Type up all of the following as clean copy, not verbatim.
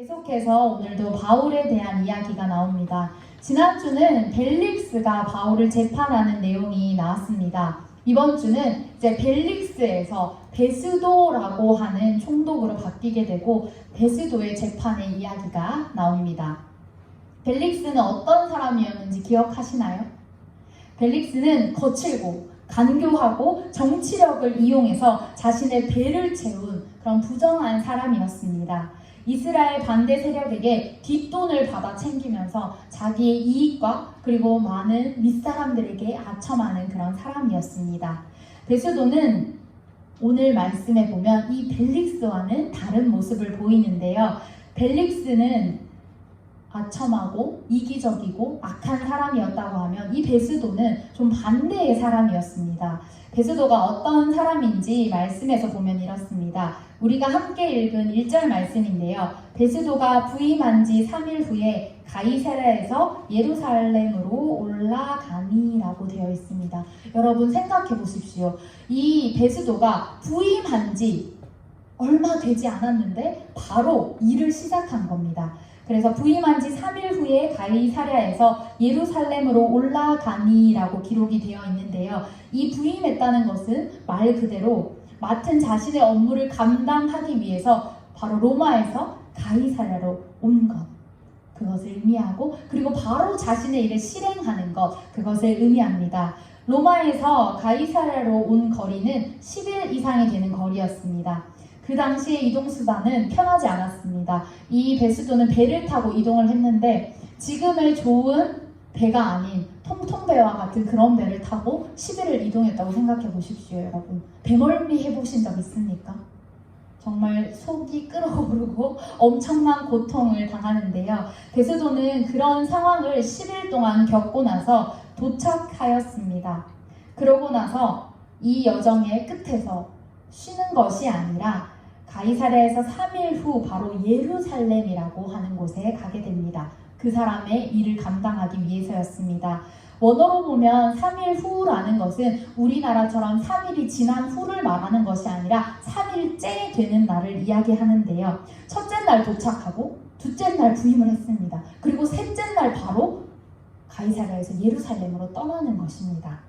계속해서 오늘도 바울에 대한 이야기가 나옵니다. 지난주는 벨릭스가 바울을 재판하는 내용이 나왔습니다. 이번 주는 이제 벨릭스에서 베스도라고 하는 총독으로 바뀌게 되고 베스도의 재판의 이야기가 나옵니다. 벨릭스는 어떤 사람이었는지 기억하시나요? 벨릭스는 거칠고 간교하고 정치력을 이용해서 자신의 배를 채운 그런 부정한 사람이었습니다. 이스라엘 반대 세력에게 뒷돈을 받아 챙기면서 자기의 이익과 그리고 많은 윗사람들에게 아첨하는 그런 사람이었습니다. 베스도는 오늘 말씀에 보면 이 벨릭스와는 다른 모습을 보이는데요. 벨릭스는 아첨하고 이기적이고 악한 사람이었다고 하면 이 베스도는 좀 반대의 사람이었습니다. 베스도가 어떤 사람인지 말씀에서 보면 이렇습니다. 우리가 함께 읽은 1절 말씀인데요. 베스도가 부임한 지 3일 후에 가이사랴에서 예루살렘으로 올라가니라고 되어 있습니다. 여러분 생각해 보십시오. 이 베스도가 부임한 지 얼마 되지 않았는데 바로 일을 시작한 겁니다. 그래서 부임한 지 3일 후에 가이사랴에서 예루살렘으로 올라가니라고 기록이 되어 있는데요. 이 부임했다는 것은 말 그대로 맡은 자신의 업무를 감당하기 위해서 바로 로마에서 가이사랴로 온 것, 그것을 의미하고 그리고 바로 자신의 일을 실행하는 것, 그것을 의미합니다. 로마에서 가이사랴로 온 거리는 10일 이상이 되는 거리였습니다. 그 당시에 이동수단은 편하지 않았습니다. 이 베스도는 배를 타고 이동을 했는데 지금의 좋은 배가 아닌 통통배와 같은 그런 배를 타고 10일을 이동했다고 생각해 보십시오, 여러분. 배멀미 해보신 적 있습니까? 정말 속이 끓어오르고 엄청난 고통을 당하는데요. 베스도는 그런 상황을 10일 동안 겪고 나서 도착하였습니다. 그러고 나서 이 여정의 끝에서 쉬는 것이 아니라 가이사랴에서 3일 후 바로 예루살렘이라고 하는 곳에 가게 됩니다. 그 사람의 일을 감당하기 위해서였습니다. 원어로 보면 3일 후라는 것은 우리나라처럼 3일이 지난 후를 말하는 것이 아니라 3일째 되는 날을 이야기하는데요. 첫째 날 도착하고 둘째 날 부임을 했습니다. 그리고 셋째 날 바로 가이사랴에서 예루살렘으로 떠나는 것입니다.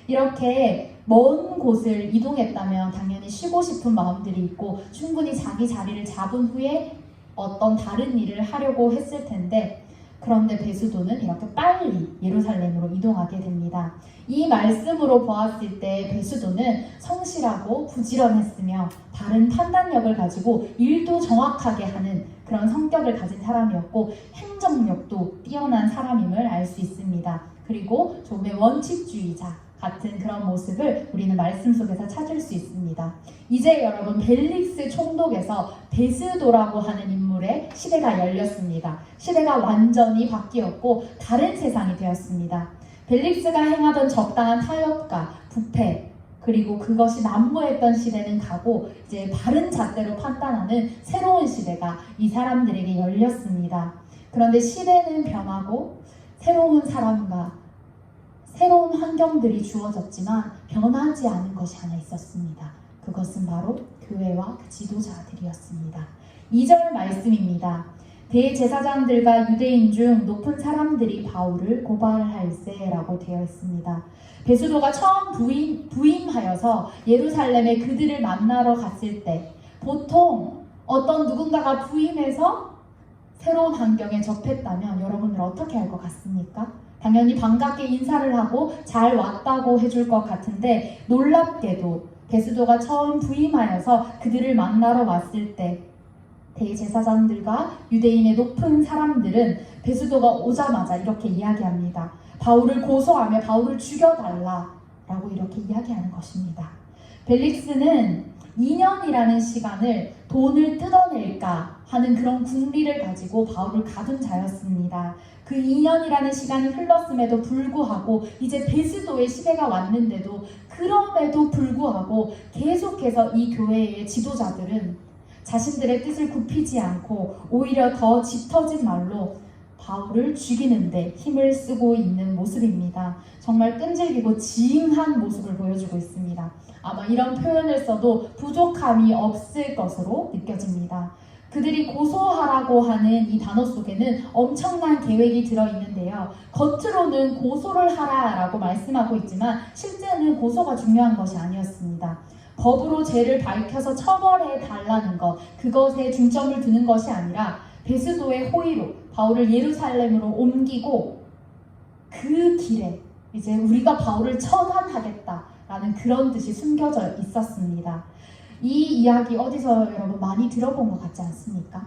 이렇게 먼 곳을 이동했다면 당연히 쉬고 싶은 마음들이 있고 충분히 자기 자리를 잡은 후에 어떤 다른 일을 하려고 했을 텐데 그런데 베스도는 이렇게 빨리 예루살렘으로 이동하게 됩니다. 이 말씀으로 보았을 때 베스도는 성실하고 부지런했으며 바른 판단력을 가지고 일도 정확하게 하는 그런 성격을 가진 사람이었고 행정력도 뛰어난 사람임을 알 수 있습니다. 그리고 조금의 원칙주의자 같은 그런 모습을 우리는 말씀 속에서 찾을 수 있습니다. 이제 여러분 벨릭스 총독에서 베스도라고 하는 인물의 시대가 열렸습니다. 시대가 완전히 바뀌었고 다른 세상이 되었습니다. 벨릭스가 행하던 적당한 타협과 부패 그리고 그것이 난무했던 시대는 가고 이제 바른 잣대로 판단하는 새로운 시대가 이 사람들에게 열렸습니다. 그런데 시대는 변하고 새로운 사람과 새로운 환경들이 주어졌지만 변하지 않은 것이 하나 있었습니다. 그것은 바로 교회와 그 지도자들이었습니다. 2절 말씀입니다. 대제사장들과 유대인 중 높은 사람들이 바울을 고발할세라고 되어 있습니다. 베스도가 처음 부임하여서 예루살렘에 그들을 만나러 갔을 때 보통 어떤 누군가가 부임해서 새로운 환경에 접했다면 여러분들 어떻게 할 것 같습니까? 당연히 반갑게 인사를 하고 잘 왔다고 해줄 것 같은데 놀랍게도 베스도가 처음 부임하여서 그들을 만나러 왔을 때 대제사장들과 유대인의 높은 사람들은 베스도가 오자마자 이렇게 이야기합니다. 바울을 고소하며 바울을 죽여달라라고 이렇게 이야기하는 것입니다. 벨릭스는 2년이라는 시간을 돈을 뜯어낼까 하는 그런 궁리를 가지고 바울을 가둔 자였습니다. 그 2년이라는 시간이 흘렀음에도 불구하고 이제 베스도의 시대가 왔는데도 그럼에도 불구하고 계속해서 이 교회의 지도자들은 자신들의 뜻을 굽히지 않고 오히려 더 짙어진 말로 바울을 죽이는데 힘을 쓰고 있는 모습입니다. 정말 끈질기고 지응한 모습을 보여주고 있습니다. 아마 이런 표현을 써도 부족함이 없을 것으로 느껴집니다. 그들이 고소하라고 하는 이 단어 속에는 엄청난 계획이 들어있는데요. 겉으로는 고소를 하라라고 말씀하고 있지만 실제는 고소가 중요한 것이 아니었습니다. 법으로 죄를 밝혀서 처벌해 달라는 것, 그것에 중점을 두는 것이 아니라 베스도의 호의로 바울을 예루살렘으로 옮기고 그 길에 이제 우리가 바울을 처단하겠다라는 그런 뜻이 숨겨져 있었습니다. 이 이야기 어디서 여러분 많이 들어본 것 같지 않습니까?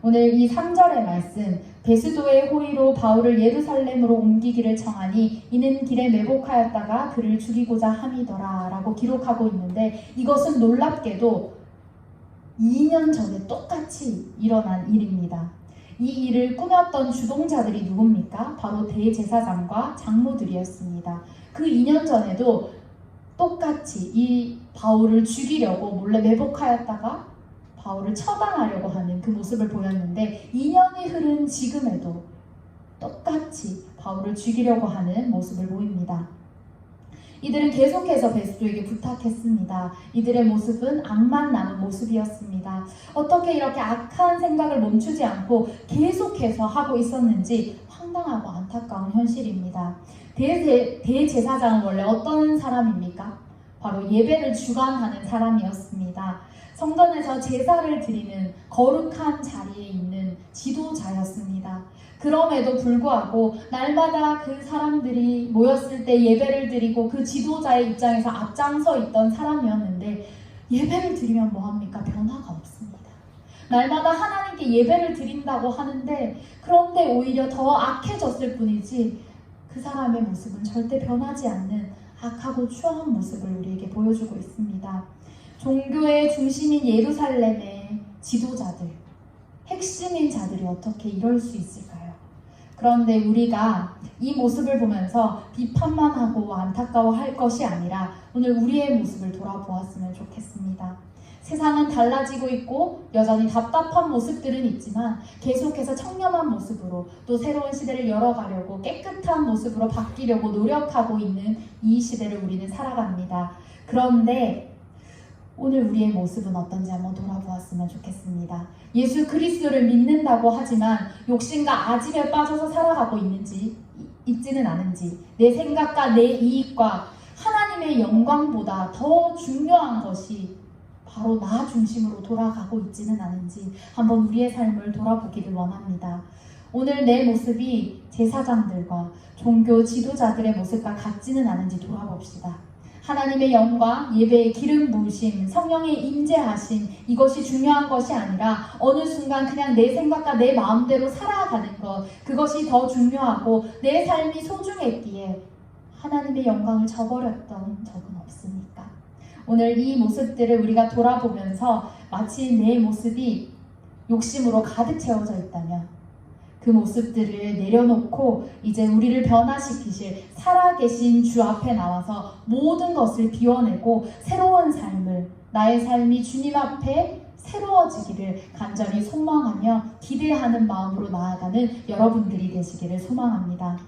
오늘 이 3절의 말씀, 베스도의 호의로 바울을 예루살렘으로 옮기기를 청하니 이는 길에 매복하였다가 그를 죽이고자 함이더라 라고 기록하고 있는데, 이것은 놀랍게도 2년 전에 똑같이 일어난 일입니다. 이 일을 꾸몄던 주동자들이 누굽니까? 바로 대제사장과 장로들이었습니다. 그 2년 전에도 똑같이 이 바울을 죽이려고 몰래 매복하였다가 바울을 처단하려고 하는 그 모습을 보였는데, 2년이 흐른 지금에도 똑같이 바울을 죽이려고 하는 모습을 보입니다. 이들은 계속해서 베스도에게 부탁했습니다. 이들의 모습은 악만 남은 모습이었습니다. 어떻게 이렇게 악한 생각을 멈추지 않고 계속해서 하고 있었는지 황당하고 안타까운 현실입니다. 대제사장은 원래 어떤 사람입니까? 바로 예배를 주관하는 사람이었습니다. 성전에서 제사를 드리는 거룩한 자리에 있는 지도자였습니다. 그럼에도 불구하고 날마다 그 사람들이 모였을 때 예배를 드리고 그 지도자의 입장에서 앞장서 있던 사람이었는데, 예배를 드리면 뭐합니까? 변화가 없습니다. 날마다 하나님께 예배를 드린다고 하는데, 그런데 오히려 더 악해졌을 뿐이지 그 사람의 모습은 절대 변하지 않는 악하고 추한 모습을 우리에게 보여주고 있습니다. 종교의 중심인 예루살렘의 지도자들, 핵심인 자들이 어떻게 이럴 수 있을까요? 그런데 우리가 이 모습을 보면서 비판만 하고 안타까워할 것이 아니라 오늘 우리의 모습을 돌아보았으면 좋겠습니다. 세상은 달라지고 있고 여전히 답답한 모습들은 있지만 계속해서 청렴한 모습으로 또 새로운 시대를 열어가려고 깨끗한 모습으로 바뀌려고 노력하고 있는 이 시대를 우리는 살아갑니다. 그런데 오늘 우리의 모습은 어떤지 한번 돌아보았으면 좋겠습니다. 예수 그리스도를 믿는다고 하지만 욕심과 아집에 빠져서 살아가고 있지는 않은지, 내 생각과 내 이익과 하나님의 영광보다 더 중요한 것이 바로 나 중심으로 돌아가고 있지는 않은지 한번 우리의 삶을 돌아보기를 원합니다. 오늘 내 모습이 제사장들과 종교 지도자들의 모습과 같지는 않은지 돌아봅시다. 하나님의 영광, 예배의 기름 부으심, 성령의 임재하심, 이것이 중요한 것이 아니라 어느 순간 그냥 내 생각과 내 마음대로 살아가는 것, 그것이 더 중요하고 내 삶이 소중했기에 하나님의 영광을 저버렸던 적은 없습니까? 오늘 이 모습들을 우리가 돌아보면서 마치 내 모습이 욕심으로 가득 채워져 있다면 그 모습들을 내려놓고 이제 우리를 변화시키실 살아계신 주 앞에 나와서 모든 것을 비워내고 새로운 삶을, 나의 삶이 주님 앞에 새로워지기를 간절히 소망하며 기대하는 마음으로 나아가는 여러분들이 되시기를 소망합니다.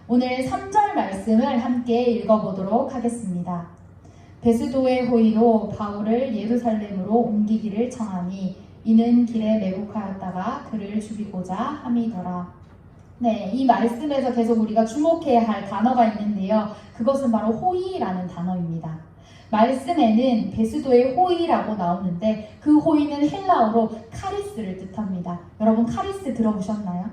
오늘 3절 말씀을 함께 읽어보도록 하겠습니다. 베스도의 호의로 바울을 예루살렘으로 옮기기를 청하니 이는 길에 매복하였다가 그를 죽이고자 함이더라. 네, 이 말씀에서 계속 우리가 주목해야 할 단어가 있는데요. 그것은 바로 호의라는 단어입니다. 말씀에는 베스도의 호의라고 나오는데 그 호의는 헬라어로 카리스를 뜻합니다. 여러분 카리스 들어보셨나요?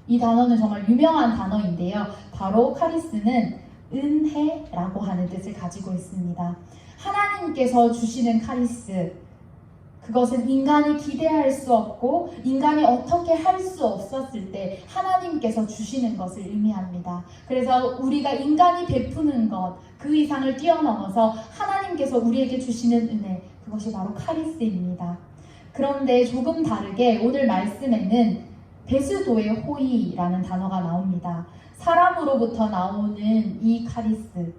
이 단어는 정말 유명한 단어인데요. 바로 카리스는 은혜라고 하는 뜻을 가지고 있습니다. 하나님께서 주시는 카리스, 그것은 인간이 기대할 수 없고 인간이 어떻게 할 수 없었을 때 하나님께서 주시는 것을 의미합니다. 그래서 우리가 인간이 베푸는 것, 그 이상을 뛰어넘어서 하나님께서 우리에게 주시는 은혜, 그것이 바로 카리스입니다. 그런데 조금 다르게 오늘 말씀에는 베스도의 호의라는 단어가 나옵니다. 사람으로부터 나오는 이 카리스,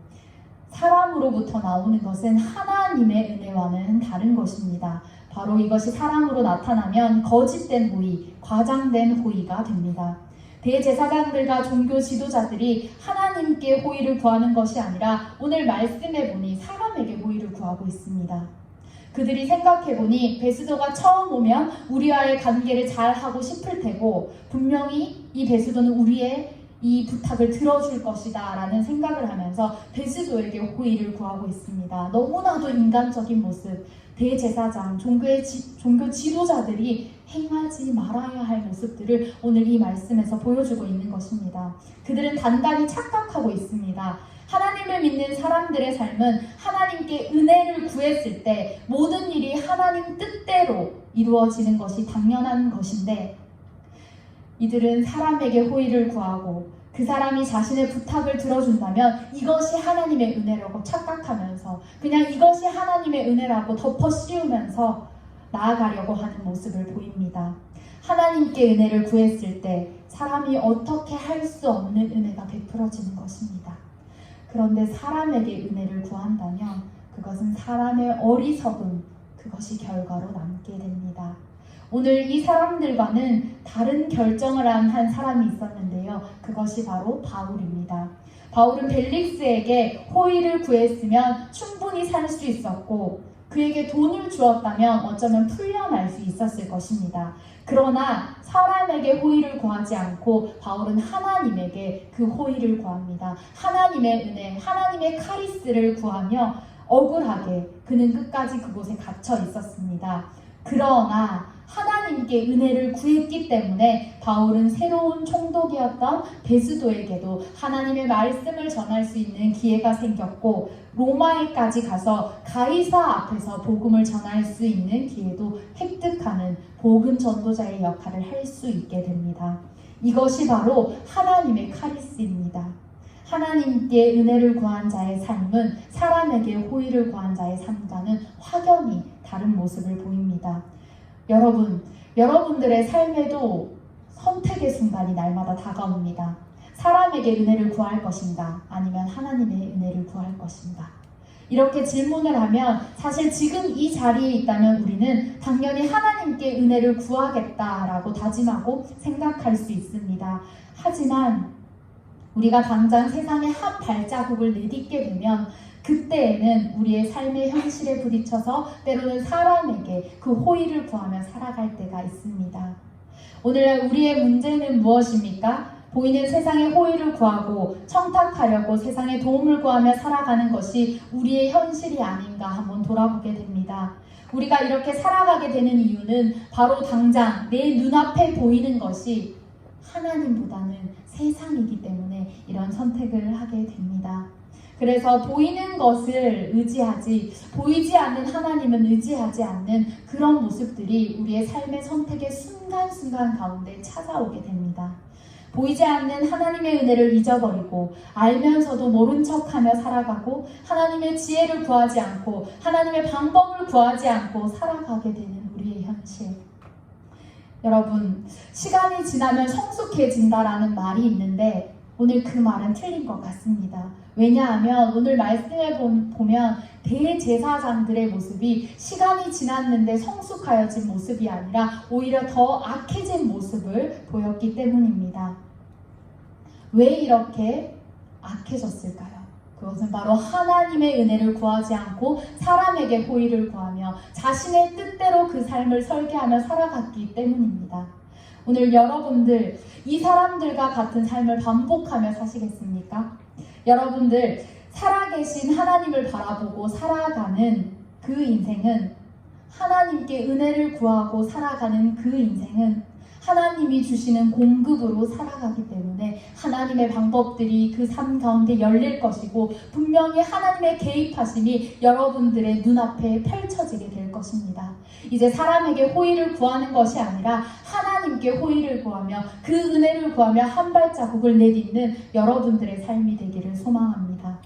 사람으로부터 나오는 것은 하나님의 은혜와는 다른 것입니다. 바로 이것이 사람으로 나타나면 거짓된 호의, 과장된 호의가 됩니다. 대제사장들과 종교 지도자들이 하나님께 호의를 구하는 것이 아니라 오늘 말씀해 보니 사람에게 호의를 구하고 있습니다. 그들이 생각해보니 베스도가 처음 오면 우리와의 관계를 잘 하고 싶을 테고 분명히 이 베스도는 우리의 이 부탁을 들어줄 것이다 라는 생각을 하면서 베스도에게 호의를 구하고 있습니다. 너무나도 인간적인 모습, 대제사장, 종교 지도자들이 행하지 말아야 할 모습들을 오늘 이 말씀에서 보여주고 있는 것입니다. 그들은 단단히 착각하고 있습니다. 하나님을 믿는 사람들의 삶은 하나님께 은혜를 구했을 때 모든 일이 하나님 뜻대로 이루어지는 것이 당연한 것인데, 이들은 사람에게 호의를 구하고 그 사람이 자신의 부탁을 들어준다면 이것이 하나님의 은혜라고 착각하면서 그냥 이것이 하나님의 은혜라고 덮어 씌우면서 나아가려고 하는 모습을 보입니다. 하나님께 은혜를 구했을 때 사람이 어떻게 할 수 없는 은혜가 베풀어지는 것입니다. 그런데 사람에게 은혜를 구한다면 그것은 사람의 어리석음, 그것이 결과로 남게 됩니다. 오늘 이 사람들과는 다른 결정을 한 사람이 있었는데요. 그것이 바로 바울입니다. 바울은 벨릭스에게 호의를 구했으면 충분히 살 수 있었고 그에게 돈을 주었다면 어쩌면 풀려날 수 있었을 것입니다. 그러나 사람에게 호의를 구하지 않고 바울은 하나님에게 그 호의를 구합니다. 하나님의 은혜, 하나님의 카리스를 구하며 억울하게 그는 끝까지 그곳에 갇혀 있었습니다. 그러나 하나님께 은혜를 구했기 때문에 바울은 새로운 총독이었던 베스도에게도 하나님의 말씀을 전할 수 있는 기회가 생겼고 로마에까지 가서 가이사 앞에서 복음을 전할 수 있는 기회도 획득하는 복음 전도자의 역할을 할 수 있게 됩니다. 이것이 바로 하나님의 카리스입니다. 하나님께 은혜를 구한 자의 삶은 사람에게 호의를 구한 자의 삶과는 확연히 다른 모습을 보입니다. 여러분들의 삶에도 선택의 순간이 날마다 다가옵니다. 사람에게 은혜를 구할 것인가? 아니면 하나님의 은혜를 구할 것인가? 이렇게 질문을 하면 사실 지금 이 자리에 있다면 우리는 당연히 하나님께 은혜를 구하겠다라고 다짐하고 생각할 수 있습니다. 하지만 우리가 당장 세상에 한 발자국을 내딛게 되면 그때에는 우리의 삶의 현실에 부딪혀서 때로는 사람에게 그 호의를 구하며 살아갈 때가 있습니다. 오늘날 우리의 문제는 무엇입니까? 보이는 세상에 호의를 구하고 청탁하려고 세상에 도움을 구하며 살아가는 것이 우리의 현실이 아닌가 한번 돌아보게 됩니다. 우리가 이렇게 살아가게 되는 이유는 바로 당장 내 눈앞에 보이는 것이 하나님보다는 세상이기 때문에 이런 선택을 하게 됩니다. 그래서 보이는 것을 보이지 않는 하나님은 의지하지 않는 그런 모습들이 우리의 삶의 선택의 순간순간 가운데 찾아오게 됩니다. 보이지 않는 하나님의 은혜를 잊어버리고 알면서도 모른 척하며 살아가고 하나님의 지혜를 구하지 않고 하나님의 방법을 구하지 않고 살아가게 되는 우리의 현실. 여러분, 시간이 지나면 성숙해진다라는 말이 있는데 오늘 그 말은 틀린 것 같습니다. 왜냐하면 오늘 말씀을 보면 대제사장들의 모습이 시간이 지났는데 성숙하여진 모습이 아니라 오히려 더 악해진 모습을 보였기 때문입니다. 왜 이렇게 악해졌을까요? 그것은 바로 하나님의 은혜를 구하지 않고 사람에게 호의를 구하며 자신의 뜻대로 그 삶을 설계하며 살아갔기 때문입니다. 오늘 여러분들 이 사람들과 같은 삶을 반복하며 사시겠습니까? 여러분들 살아계신 하나님을 바라보고 살아가는 그 인생은 하나님께 은혜를 구하고 살아가는 그 인생은 하나님이 주시는 공급으로 살아가기 때문에 하나님의 방법들이 그 삶 가운데 열릴 것이고 분명히 하나님의 개입하심이 여러분들의 눈앞에 펼쳐지게 될 것입니다. 이제 사람에게 호의를 구하는 것이 아니라 하나님께 호의를 구하며 그 은혜를 구하며 한 발자국을 내딛는 여러분들의 삶이 되기를 소망합니다.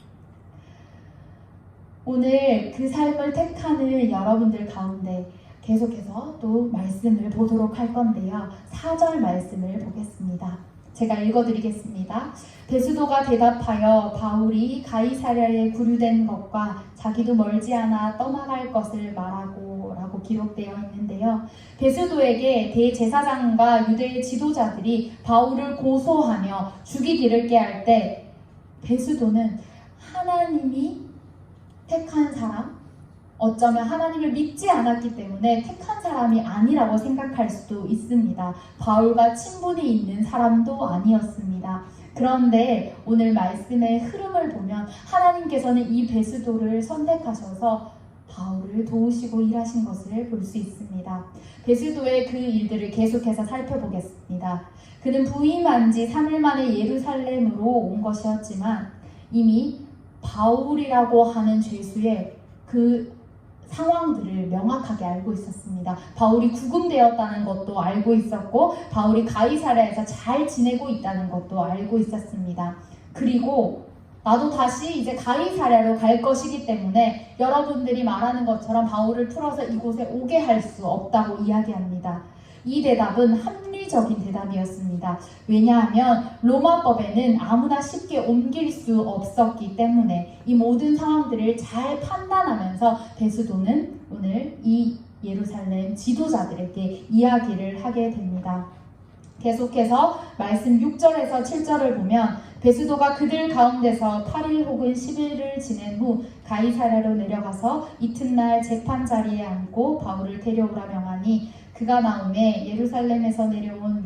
오늘 그 삶을 택하는 여러분들 가운데 계속해서 또 말씀을 보도록 할 건데요. 4절 말씀을 보겠습니다. 제가 읽어드리겠습니다. 베스도가 대답하여 바울이 가이사랴에 구류된 것과 자기도 멀지 않아 떠나갈 것을 말하고 라고 기록되어 있는데요. 베스도에게 대제사장과 유대의 지도자들이 바울을 고소하며 죽이기를 꾀할 때 베스도는 하나님이 택한 사람, 어쩌면 하나님을 믿지 않았기 때문에 택한 사람이 아니라고 생각할 수도 있습니다. 바울과 친분이 있는 사람도 아니었습니다. 그런데 오늘 말씀의 흐름을 보면 하나님께서는 이 베스도를 선택하셔서 바울을 도우시고 일하신 것을 볼 수 있습니다. 베스도의 그 일들을 계속해서 살펴보겠습니다. 그는 부임한 지 3일 만에 예루살렘으로 온 것이었지만 이미 바울이라고 하는 죄수의 그 상황들을 명확하게 알고 있었습니다. 바울이 구금되었다는 것도 알고 있었고 바울이 가이사랴에서 잘 지내고 있다는 것도 알고 있었습니다. 그리고 나도 다시 이제 가이사랴로 갈 것이기 때문에 여러분들이 말하는 것처럼 바울을 풀어서 이곳에 오게 할 수 없다고 이야기합니다. 이 대답은 합리적인 대답이었습니다. 왜냐하면 로마법에는 아무나 쉽게 옮길 수 없었기 때문에 이 모든 상황들을 잘 판단하면서 베스도는 오늘 이 예루살렘 지도자들에게 이야기를 하게 됩니다. 계속해서 말씀 6절에서 7절을 보면 베스도가 그들 가운데서 8일 혹은 10일을 지낸 후 가이사랴로 내려가서 이튿날 재판 자리에 앉고 바울을 데려오라 명하니 그가 나오매 예루살렘에서 내려온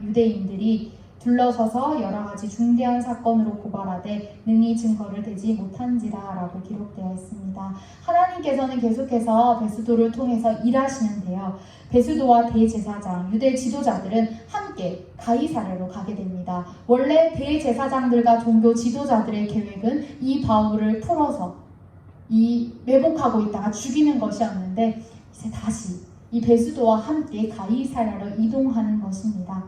유대인들이 둘러서서 여러 가지 중대한 사건으로 고발하되 능히 증거를 대지 못한지라 라고 기록되어 있습니다. 하나님께서는 계속해서 베스도를 통해서 일하시는데요. 베스도와 대제사장, 유대 지도자들은 함께 가이사랴로 가게 됩니다. 원래 대제사장들과 종교 지도자들의 계획은 이 바울을 풀어서 매복하고 있다가 죽이는 것이었는데 이제 다시 이 베스도와 함께 가이사랴로 이동하는 것입니다.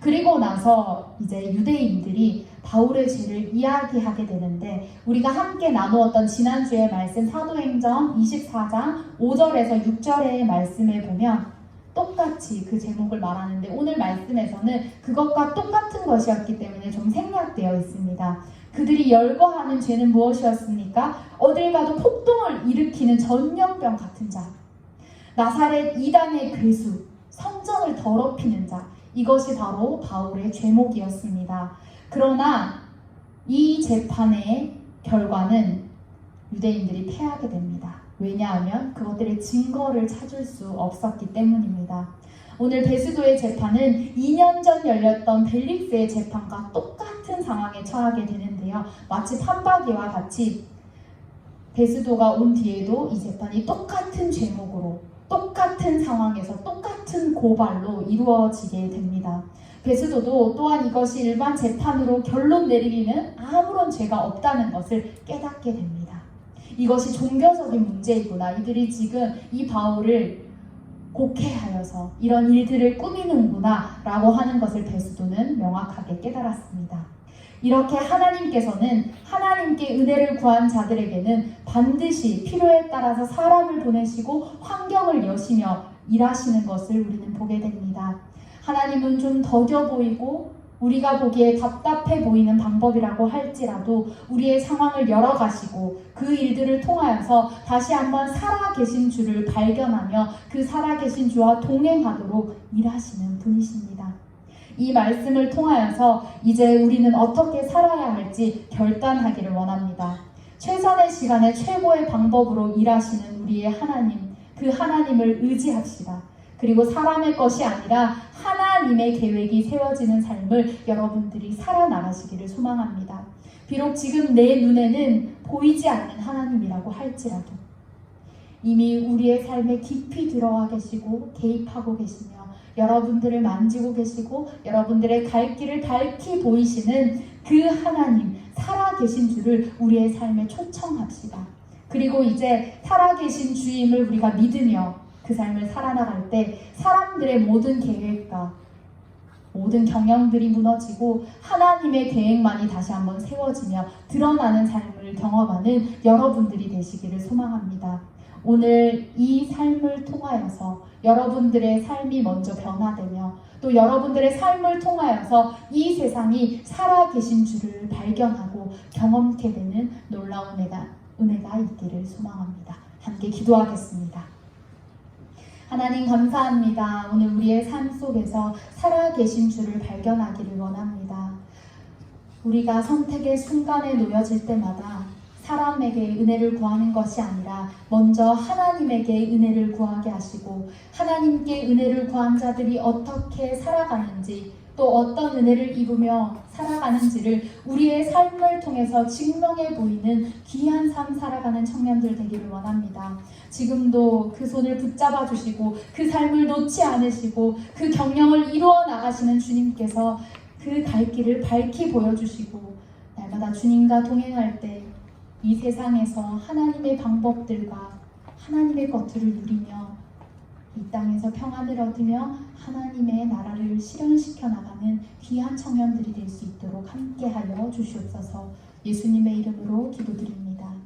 그리고 나서 이제 유대인들이 바울의 죄를 이야기하게 되는데 우리가 함께 나누었던 지난주의 말씀 사도행전 24장 5절에서 6절의 말씀에 보면 똑같이 그 제목을 말하는데 오늘 말씀에서는 그것과 똑같은 것이었기 때문에 좀 생략되어 있습니다. 그들이 열거하는 죄는 무엇이었습니까? 어딜 가도 폭동을 일으키는 전염병 같은 자, 나사렛 이단의 괴수, 성전을 더럽히는 자, 이것이 바로 바울의 죄목이었습니다. 그러나 이 재판의 결과는 유대인들이 패하게 됩니다. 왜냐하면 그것들의 증거를 찾을 수 없었기 때문입니다. 오늘 베스도의 재판은 2년 전 열렸던 벨릭스의 재판과 똑같은 상황에 처하게 되는데요. 마치 판박이와 같이 베스도가 온 뒤에도 이 재판이 똑같은 죄목으로 똑같은 상황에서 똑같은 고발로 이루어지게 됩니다. 베스도도 또한 이것이 일반 재판으로 결론 내리기는 아무런 죄가 없다는 것을 깨닫게 됩니다. 이것이 종교적인 문제이구나. 이들이 지금 이 바울을 곡해하여서 이런 일들을 꾸미는구나 라고 하는 것을 베스도는 명확하게 깨달았습니다. 이렇게 하나님께서는 하나님께 은혜를 구한 자들에게는 반드시 필요에 따라서 사람을 보내시고 환경을 여시며 일하시는 것을 우리는 보게 됩니다. 하나님은 좀 더뎌 보이고 우리가 보기에 답답해 보이는 방법이라고 할지라도 우리의 상황을 열어가시고 그 일들을 통하여서 다시 한번 살아계신 주를 발견하며 그 살아계신 주와 동행하도록 일하시는 분이십니다. 이 말씀을 통하여서 이제 우리는 어떻게 살아야 할지 결단하기를 원합니다. 최선의 시간에 최고의 방법으로 일하시는 우리의 하나님, 그 하나님을 의지합시다. 그리고 사람의 것이 아니라 하나님의 계획이 세워지는 삶을 여러분들이 살아나가시기를 소망합니다. 비록 지금 내 눈에는 보이지 않는 하나님이라고 할지라도 이미 우리의 삶에 깊이 들어와 계시고 개입하고 계시며 여러분들을 만지고 계시고 여러분들의 갈 길을 밝히 보이시는 그 하나님, 살아계신 주를 우리의 삶에 초청합시다. 그리고 이제 살아계신 주임을 우리가 믿으며 그 삶을 살아나갈 때 사람들의 모든 계획과 모든 경영들이 무너지고 하나님의 계획만이 다시 한번 세워지며 드러나는 삶을 경험하는 여러분들이 되시기를 소망합니다. 오늘 이 삶을 통하여서 여러분들의 삶이 먼저 변화되며 또 여러분들의 삶을 통하여서 이 세상이 살아계신 주를 발견하고 경험케 되는 놀라운 은혜가 있기를 소망합니다. 함께 기도하겠습니다. 하나님 감사합니다. 오늘 우리의 삶 속에서 살아계신 주를 발견하기를 원합니다. 우리가 선택의 순간에 놓여질 때마다 사람에게 은혜를 구하는 것이 아니라 먼저 하나님에게 은혜를 구하게 하시고, 하나님께 은혜를 구한 자들이 어떻게 살아가는지, 또 어떤 은혜를 입으며 살아가는지를 우리의 삶을 통해서 증명해 보이는 귀한 삶 살아가는 청년들 되기를 원합니다. 지금도 그 손을 붙잡아 주시고 그 삶을 놓지 않으시고 그 경영을 이루어 나가시는 주님께서 그 갈 길을 밝히 보여주시고, 날마다 주님과 동행할 때 이 세상에서 하나님의 방법들과 하나님의 것들을 누리며 이 땅에서 평안을 얻으며 하나님의 나라를 실현시켜 나가는 귀한 청년들이 될 수 있도록 함께하여 주시옵소서. 예수님의 이름으로 기도드립니다.